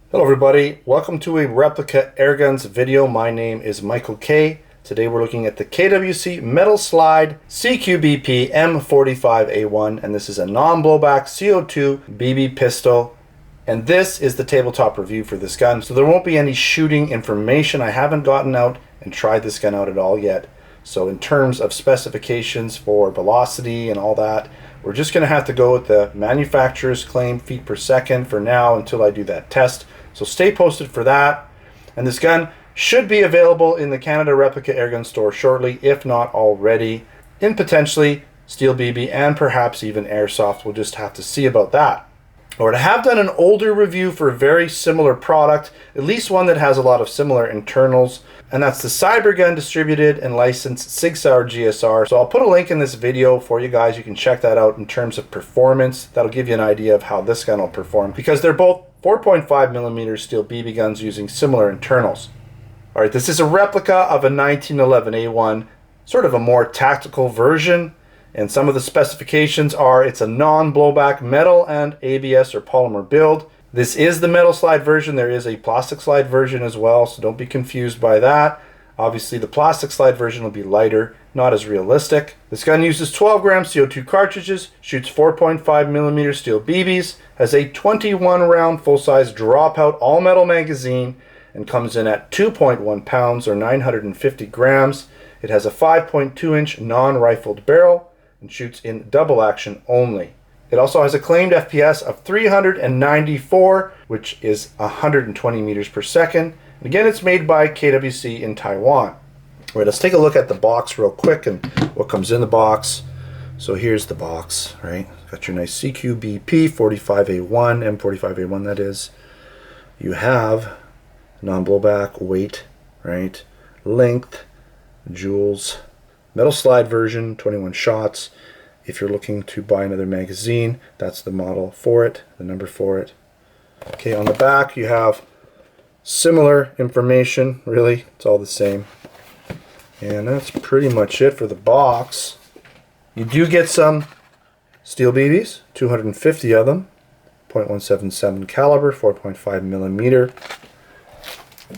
Hello everybody, welcome to a replica airguns video. My name is Michael K. Today we're looking at the KWC Metal Slide CQBP M45 A1, and this is a non-blowback CO2 BB pistol. And this is the tabletop review for this gun, so there won't be any shooting information. I haven't gotten out and tried this gun out at all yet. So in terms of specifications for velocity and all that, we're just going to have to go with the manufacturer's claim feet per second for now until I do that test. So stay posted for that. And this gun should be available in the Canada Replica Airgun store shortly, if not already, in potentially Steel BB and perhaps even Airsoft. We'll just have to see about that. Or I have done an older review for a very similar product, at least one that has a lot of similar internals, and that's the Cybergun distributed and licensed Sig Sauer GSR. So I'll put a link in this video for you guys. You can check that out in terms of performance. That'll give you an idea of how this gun will perform, because they're both 4.5mm steel BB guns using similar internals. Alright, this is a replica of a 1911 A1, sort of a more tactical version. And some of the specifications are it's a non-blowback metal and ABS or polymer build. This is the metal slide version. There is a plastic slide version as well, so don't be confused by that. Obviously the plastic slide version will be lighter, not as realistic. This gun uses 12 gram CO2 cartridges, shoots 4.5mm steel BBs, has a 21 round full-size dropout all metal magazine, and comes in at 2.1 pounds or 950 grams. It has a 5.2 inch non-rifled barrel and shoots in double action only. It also has a claimed FPS of 394, which is 120 meters per second. And again, it's made by KWC in Taiwan. All right, let's take a look at the box real quick and what comes in the box. So here's the box, right? Got your nice CQBP 45 A1, M45 A1 that is. You have non-blowback, weight, right? Length, joules. Metal slide version, 21 shots. If you're looking to buy another magazine, that's the model for it, the number for it. Okay, on the back you have similar information, really, it's all the same. And that's pretty much it for the box. You do get some steel BBs, 250 of them, .177 caliber, 4.5mm.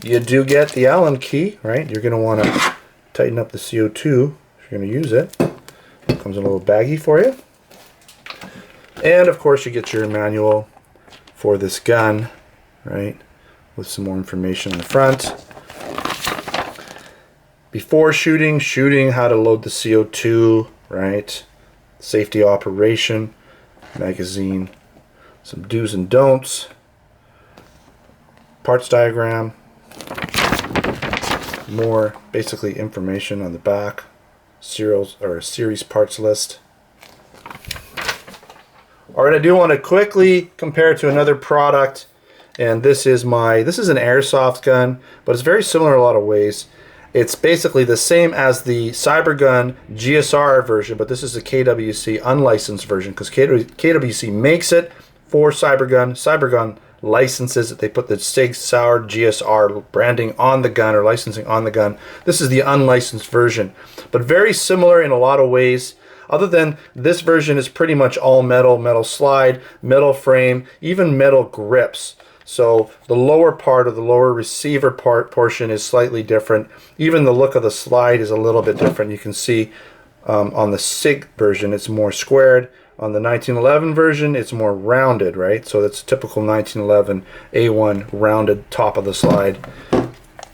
You do get the Allen key, right? You're going to want to tighten up the CO2 if you're going to use it. It comes in a little baggie for you. And of course you get your manual for this gun, right? With some more information in the front. Before shooting, how to load the CO2, right? Safety operation, magazine, some do's and don'ts, parts diagram, more basically information on the back, serials or a series parts list. Alright, I do want to quickly compare it to another product, and this is an airsoft gun, but it's very similar in a lot of ways. It's basically the same as the Cybergun GSR version, but this is the KWC unlicensed version because KWC makes it for Cybergun. Cybergun licenses it. They put the Sig Sauer GSR branding on the gun or licensing on the gun. This is the unlicensed version, but very similar in a lot of ways. Other than this version is pretty much all metal, metal slide, metal frame, even metal grips. So the lower part of the lower receiver portion is slightly different. Even the look of the slide is a little bit different. You can see on the SIG version it's more squared. On the 1911 version it's more rounded, right? So that's a typical 1911 A1 rounded top of the slide.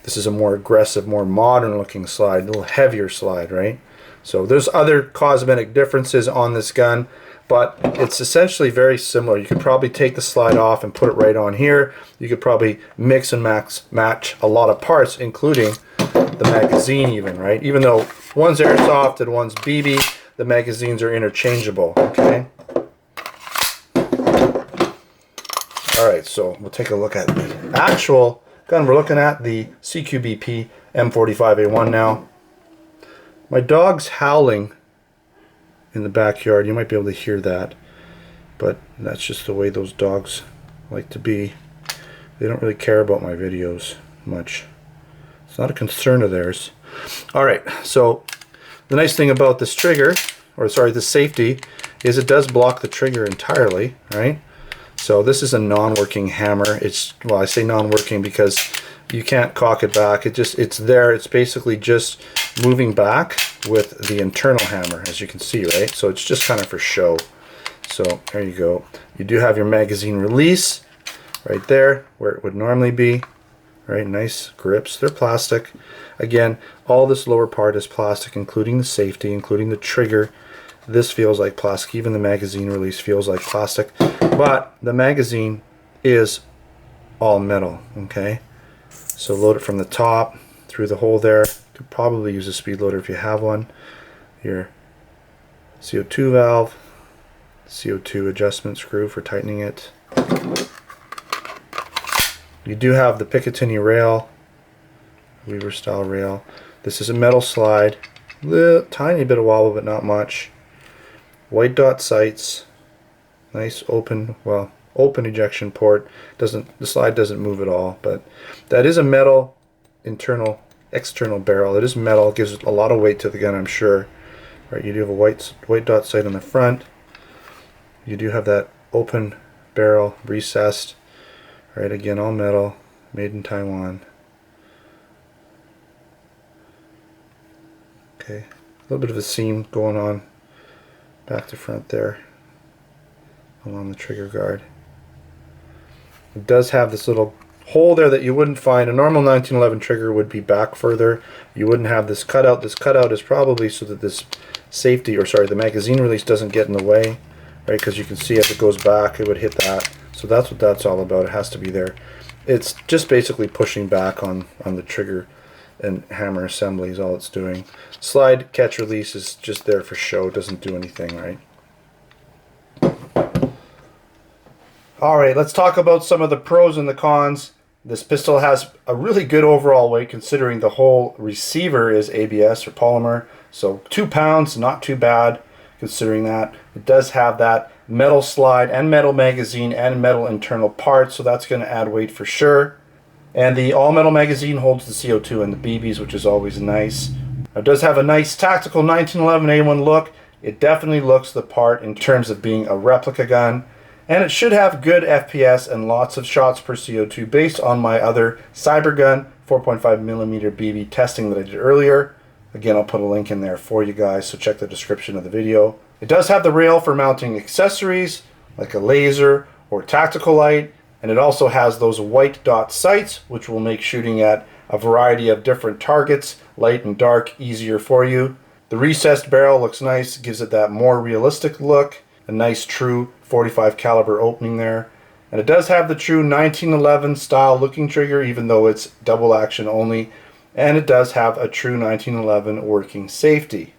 This is a more aggressive, more modern looking slide, a little heavier slide, right? So there's other cosmetic differences on this gun, but it's essentially very similar. You could probably take the slide off and put it right on here. You could probably mix and match a lot of parts, including the magazine even, right? Even though one's airsoft and one's BB, the magazines are interchangeable, okay? Alright, so we'll take a look at the actual gun. We're looking at the CQBP M45 A1 now. My dog's howling in the backyard. You might be able to hear that, but that's just the way those dogs like to be. They don't really care about my videos much. It's not a concern of theirs. Alright, so the nice thing about this trigger, or sorry, this safety, is it does block the trigger entirely, right? So this is a non-working hammer. Well, I say non-working because you can't cock it back. It's there. It's basically just moving back with the internal hammer, as you can see, right? So it's just kind of for show. So there you go. You do have your magazine release right there where it would normally be. Right, nice grips. They're plastic. Again, all this lower part is plastic, including the safety, including the trigger. This feels like plastic. Even the magazine release feels like plastic. But the magazine is all metal, okay? So load it from the top through the hole there. You could probably use a speed loader if you have one. Your CO2 valve, CO2 adjustment screw for tightening it. You do have the Picatinny rail, Weaver style rail. This is a metal slide, tiny bit of wobble but not much. White dot sights, nice open ejection port. The slide doesn't move at all, but that is a metal external barrel. It is metal, gives a lot of weight to the gun, I'm sure. Right, you do have a white dot sight on the front. You do have that open barrel recessed. Right, again, all metal, made in Taiwan. Okay, a little bit of a seam going on back to front there along the trigger guard. It does have this little hole there that you wouldn't find. A normal 1911 trigger would be back further. You wouldn't have this cutout. This cutout is probably so that this the magazine release doesn't get in the way, right? Because you can see as it goes back, it would hit that. So that's what that's all about. It has to be there. It's just basically pushing back on the trigger and hammer assembly is all it's doing. Slide catch release is just there for show. It doesn't do anything, right? Alright, let's talk about some of the pros and the cons. This pistol has a really good overall weight considering the whole receiver is ABS or polymer. So 2 pounds, not too bad considering that. It does have that metal slide and metal magazine and metal internal parts, so that's going to add weight for sure. And the all metal magazine holds the CO2 and the BBs, which is always nice. It does have a nice tactical 1911 A1 look. It definitely looks the part in terms of being a replica gun, and it should have good FPS and lots of shots per CO2 based on my other Cybergun 4.5mm BB testing that I did earlier. Again, I'll put a link in there for you guys, so check the description of the video. It does have the rail for mounting accessories like a laser or tactical light, and it also has those white dot sights, which will make shooting at a variety of different targets, light and dark, easier for you. The recessed barrel looks nice, gives it that more realistic look, a nice true 45 caliber opening there. And it does have the true 1911 style looking trigger, even though it's double action only, and it does have a true 1911 working safety.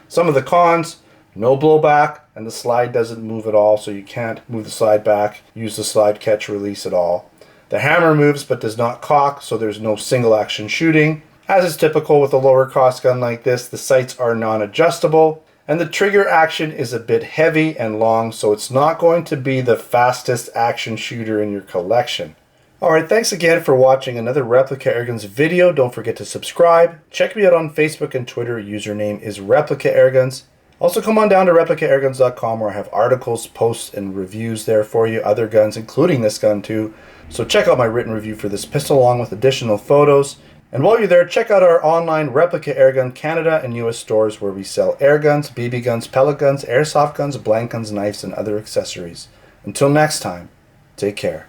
Some of the cons: no blowback, and the slide doesn't move at all, so you can't move the slide back, use the slide catch release at all. The hammer moves but does not cock, so there's no single action shooting. As is typical with a lower cost gun like this, the sights are non-adjustable, and the trigger action is a bit heavy and long, so it's not going to be the fastest action shooter in your collection. Alright, thanks again for watching another Replica Airguns video. Don't forget to subscribe. Check me out on Facebook and Twitter. Username is Replica Airguns. Also, come on down to ReplicaAirguns.com where I have articles, posts, and reviews there for you. Other guns, including this gun too. So check out my written review for this pistol along with additional photos. And while you're there, check out our online Replica Airgun Canada and US stores where we sell air guns, BB guns, pellet guns, airsoft guns, blank guns, knives, and other accessories. Until next time, take care.